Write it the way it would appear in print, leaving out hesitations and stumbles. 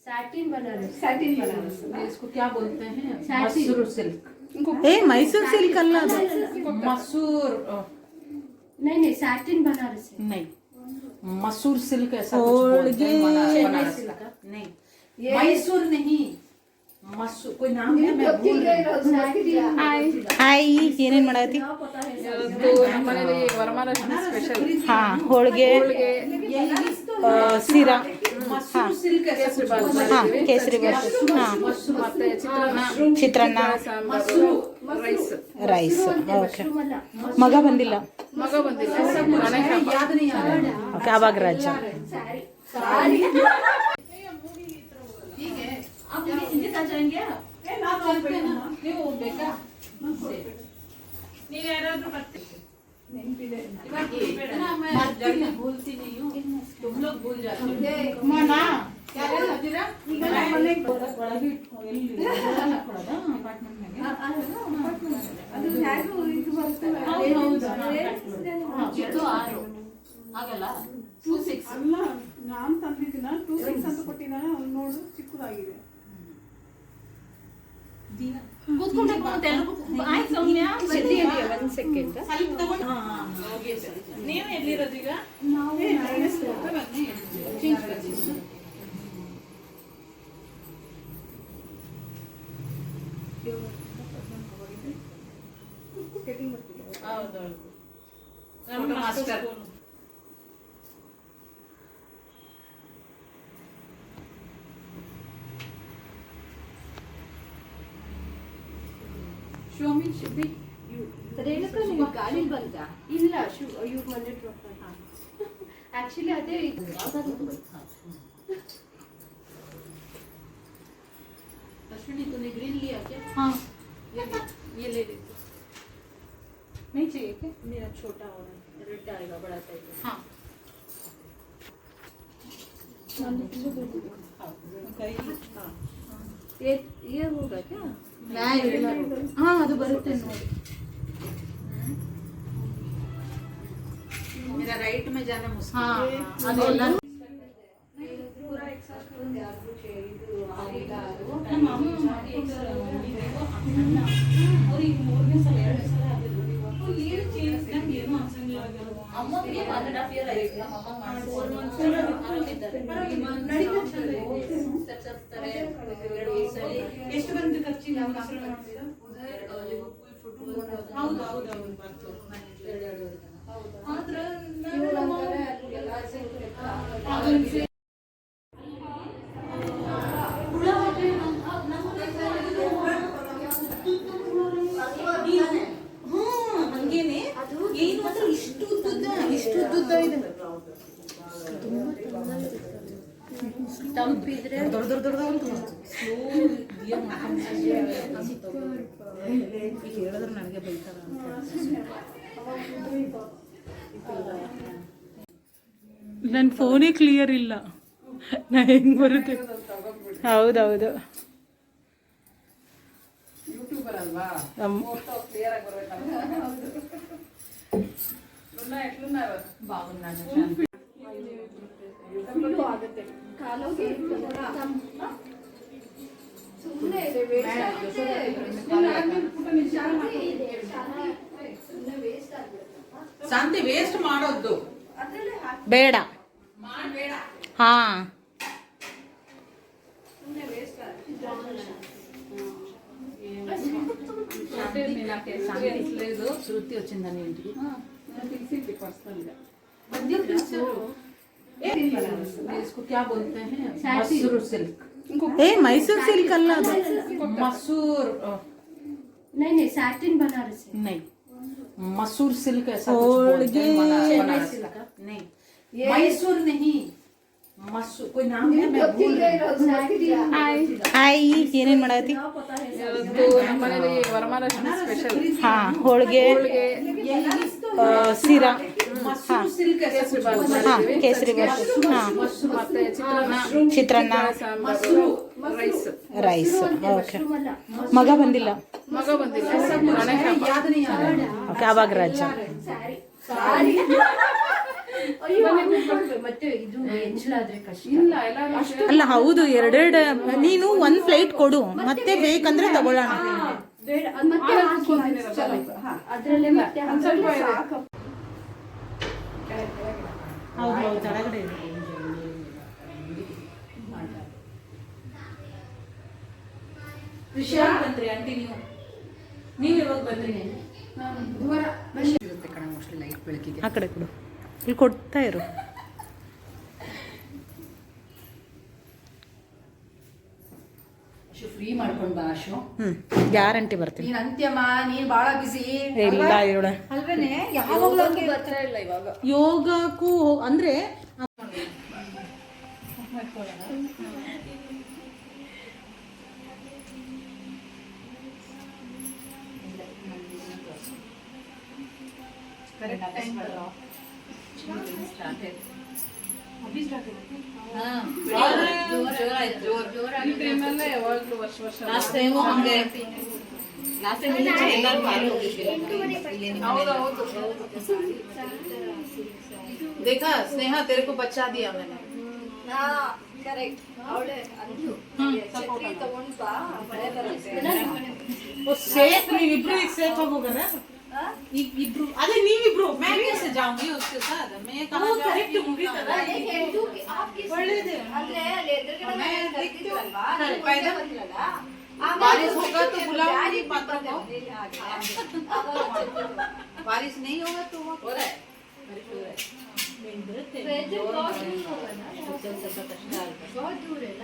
Satin Banaras इसको क्या बोलते हैं? सैटिन। मसूर सिल्क। ಏ ಮೈಸೂರು ಸಿಲ್ಕ್ ಅಲ್ಲ ಅದು. मसूर नहीं सैटिन बनारस है। नहीं, मसूर सिल्क ऐसा कुछ बोलते हैं। बनारस का नहीं, मैसूर नहीं, मसूर कोई नाम है, मैं भूल रही हूँ। ಹಾಯ್, ಏನೇನ್ ಮಾಡತ್ತಿ? ನಮ್ಮನೇಲಿ ವರಮಹಾಲಕ್ಷ್ಮಿ ಸ್ಪೆಷಲ್ ಹಾ, ಹೋಳಿಗೆ, ಸೀರಾ, मसूर सिल्क ऐसा कुछ बोलते हैं। ಹಾ, ಕೇಸರಿ ಬಾತ್, ಹಾ, मसूर ಮತ್ತೆ ಚಿತ್ರಾನ್ನ, ಮಸೂರು ರೈಸ್ ರೈಸ್. ಓಕೆ, ಮಗ ಬಂದಿಲ್ಲ. ಮಗ ಬಂದಿಲ್ಲ, ಗಣೇಶ ಹಬ್ಬ. ಓಕೆ, ಅವಾಗ ರಜಾ. ನೀವು ಬೇಕಾ? ನೀವು ಯಾರಾದ್ರೂ ಬರ್ತೀವಿ? भूलती नहीं हूँ, तुम लोग भूल जाते हो। ಆಗಲ್ಲ 26 ಅಲ್ಲ, ನಾನು ತಂದಿದ್ದೀನ 26 ಅಂತ ಕೊಟ್ಟಿನ, ನೋಡು ಚಿಕ್ಕದಾಗಿದೆ. ನೀವು ಎಲ್ಲಿರೋದು ಈಗ? ಹೌದೌದು, ಮಾಸ್ಟರ್. ಶೋಮಿ ಶಿಬಿ ರೇಣುಕಾ ನಿಮಗೆ ಗಾಳಿ ಬಂತ ಇಲ್ಲ? ಇವ್ರು ಮನೆ ಡ್ರಾಪ್ ಆಕ್ಚುಲಿ ಅದೇ अश्विनी तूने ग्रीन लिया क्या? हाँ, ये ले ली। नहीं चाहिए क्या? मेरा छोटा और रेड आएगा, बड़ा चाहिए। हाँ, ये होगा क्या? हाँ ಅದು ಬರುತ್ತೆ ನೋಡಿ. मेरा राइट में जाना मुश्किल। हाँ, ಅದೆಲ್ಲ पूरा एक्सर्साइज करते हैं आपको चाहिए तो आएगा ನಮ್ಮ ಅಮ್ಮ ಮಾಡಿ ಅವ್ರು ಈಗ 3ನೇ ಸಲ 2 ಸಲ ಆಗಿದ್ರು. ಏನು ಚೇಂಜ್ ನಮ್ಗೆ ಏನು ಅನ್ಸಂಗಿಲ್ಲ. ಅಮ್ಮಗೆ 1.5 ಇಯರ್ ಆಯ್ತು. ನಮ್ಮ ಅಮ್ಮ ಮಾಡಿದ್ರು ಆರಾಮಿದ್ದಾರೆ. ಎಷ್ಟು ಬಂತು ಖರ್ಚಿಗೆ? ಹೌದು ಹೌದು ಬಂತು. ಆದ್ರೆ ಹಂಗೇನೆ ಏನು ಮಾತ್ರ ಇಷ್ಟು ಉದ್ದುದ್ದ ಇದೆ. ತಂಪಿದ್ರೆ ದೊಡ್ಡ ಹೇಳಿದ್ರೆ ನನಗೆ ಬೈತಾರ ಅಂತ. ನನ್ನ ಫೋನೇ ಕ್ಲಿಯರ್ ಇಲ್ಲ, ನಾ ಹೆಂಗ್ ಬರುತ್ತೆ? ಹೌದೌದು, ಯೂಟ್ಯೂಬರ್ ಅಲ್ವಾ, ಫೋಟೋ ಕ್ಲಿಯರ್ ಆಗಿ ಬರ್ಬೇಕಲ್ಲ. ಎಟ್ಲುన్నారు బాగున్నాను. ಆಗುತ್ತೆ ಕಾಲೋಗಿ ಸುಮ್ಮನೆ ಇದೆ ವೇಸ್ಟ್ ಆಗುತ್ತೆ. ಶಾಂತಿ ವೇಸ್ಟ್ ಮಾಡೋದು ಬೇಡ. ಮಾಡಬೇಡ. ಹಾ, శాంతి లేదు, శృతి వచ్చిందని ఇంటికి తెలిసింది పర్సనల్గా. इसको क्या बोलते हैं? मसूर सिल्क। ಏ ಮೈಸೂರು ಸಿಲ್ಕ್ ಅಲ್ಲ ಅದು. मसूर नहीं सैटिन बनारस है। नहीं, मसूर सिल्क ऐसा कुछ बोलते हैं। बनारस का नहीं, मैसूर नहीं, मसूर कोई नाम है, मैं भूल रही हूँ। ಹಾಯ್, ಏನೇನ್ ಮಾಡತ್ತಿ? ನಮ್ಮನೇಲಿ ವರಮಹಾಲಕ್ಷ್ಮಿ ಸ್ಪೆಷಲ್. ಹಾ, ಹೋಳಿಗೆ, ಸೀರಾ, मसूर सिल्क ऐसा कुछ बोलते हैं। ಹಾ, ಕೇಸರಿ ಬಾತ್, ಹಾ, मसूर ಮತ್ತೆ ಚಿತ್ರಾನ್ನ, मसूर ರೈಸ್ ರೈಸ್. ಓಕೆ, ಮಗ ಬಂದಿಲ್ಲ. ಮಗ ಬಂದಿಲ್ಲ, ಗಣೇಶ ಹಬ್ಬ. ಓಕೆ, ಅವಾಗ ರಜಾ. ಅಯ್ಯೋ, ಮತ್ತೆ ಇದು ಎಂಜಲಾದ್ರೆ ಕಷ್ಟ. ಇಲ್ಲ ಎಲ್ಲರೂ ಅಲ್ಲ ಹೌದು, ಎರಡೆರಡು ನೀನು ಒಂದ್ ಪ್ಲೇಟ್ ಕೊಡು, ಮತ್ತೆ ಬೇಕಂದ್ರೆ ತಗೊಳ್ಳೋಣ. ಬೇಡ ಅದ್ ಮತ್ತೆ ಹಾಕಿ ಸ್ವಲ್ಪ. ಅದ್ರಲ್ಲೇ ಮತ್ತೆ ಹಾಕಿದ್ರೆ ಸಾಕು. ಹೌದು ಕೆಳಗಡೆ ಇದೆ. ವಿಷಯ ಬಂದ್ರಿ ಆಂಟಿ ನೀವು ಇವಾಗ ಬಂದ್ರಿ ದೂರ ಇರುತ್ತೆ ಕಣ ಮೋಸ್ಟ್ಲಿ ಲೈಟ್ ಬೆಳಕಿಗೆ. ಆ ಕಡೆ ಕೊಡು, ಇಲ್ಲಿ ಕೊಡ್ತಾ ಇರು. ಅಶು ಫ್ರೀ ಮಾಡ್ಕೊಂಡ್ ಬಾ ಅಶು. ಗ್ಯಾರಂಟಿ ಬರ್ತೀನಿ. ನೀನ್ ಅಂತ್ಯಮ್ಮ, ನೀನ್ ಬಾಳ ಬಿಸಿ ಇಲ್ಲ ಇವಳ ಅಲ್ವೇನೆ. ಯಾವಾಗ್ಲೂ ಬರ್ತಾ ಇಲ್ಲ ಇವಾಗ. ಯೋಗಕ್ಕೂ ಅಂದ್ರೆ ಲಾಸ್ಟ್ ಟೈಮು ಹಂಗೆ देखा स्नेहा तेरे को बचा दिया मैंने. ಸೇಫ್ ನೀವಿಬ್ರು ಈಗ ಸೇಫ್ ಆಗೋಗರ ಇಬ್ರು. ಅದೇ ನೀವಿಬ್ರು मैं कैसे जाऊंगी उसके साथ. मैं कहां करेक्ट मूवी ತರ ಒಳ್ಳೆದೆ. बारिश होगा तो बुलाऊंगी पात्रों को. बारिश नहीं होगा तो हो रहा है. बहुत दूर है.